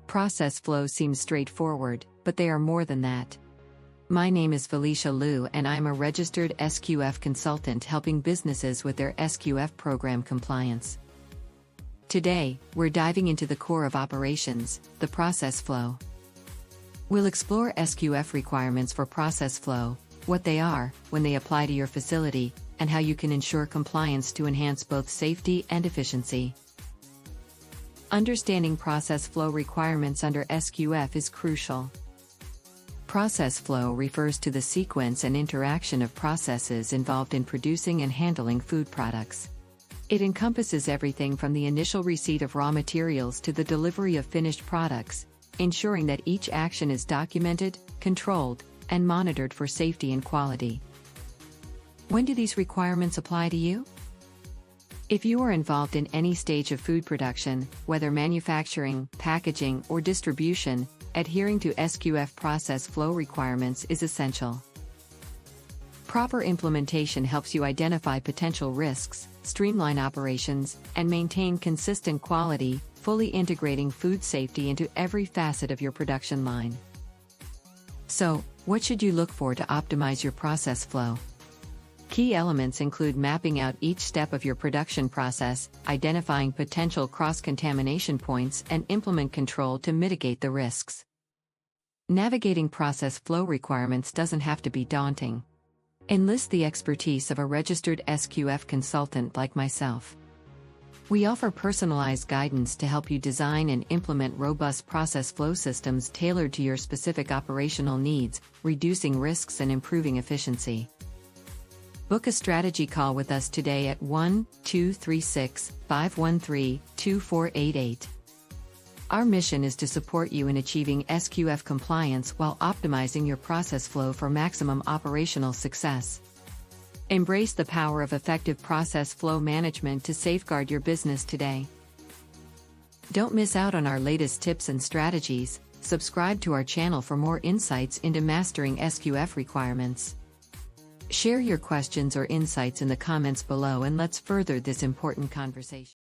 Process flow seems straightforward, but they are more than that. My name is Felicia Loo and I'm a registered SQF consultant helping businesses with their SQF program compliance. Today, we're diving into the core of operations, the process flow. We'll explore SQF requirements for process flow, what they are, when they apply to your facility, and how you can ensure compliance to enhance both safety and efficiency. Understanding process flow requirements under SQF is crucial. Process flow refers to the sequence and interaction of processes involved in producing and handling food products. It encompasses everything from the initial receipt of raw materials to the delivery of finished products, ensuring that each action is documented, controlled, and monitored for safety and quality. When do these requirements apply to you? If you are involved in any stage of food production, whether manufacturing, packaging, or distribution, adhering to SQF process flow requirements is essential. Proper implementation helps you identify potential risks, streamline operations, and maintain consistent quality, fully integrating food safety into every facet of your production line. So, what should you look for to optimize your process flow? Key elements include mapping out each step of your production process, identifying potential cross-contamination points, and implement control to mitigate the risks. Navigating process flow requirements doesn't have to be daunting. Enlist the expertise of a registered SQF consultant like myself. We offer personalized guidance to help you design and implement robust process flow systems tailored to your specific operational needs, reducing risks and improving efficiency. Book a strategy call with us today at 1-236-513-2488. Our mission is to support you in achieving SQF compliance while optimizing your process flow for maximum operational success. Embrace the power of effective process flow management to safeguard your business today. Don't miss out on our latest tips and strategies. Subscribe to our channel for more insights into mastering SQF requirements. Share your questions or insights in the comments below and let's further this important conversation.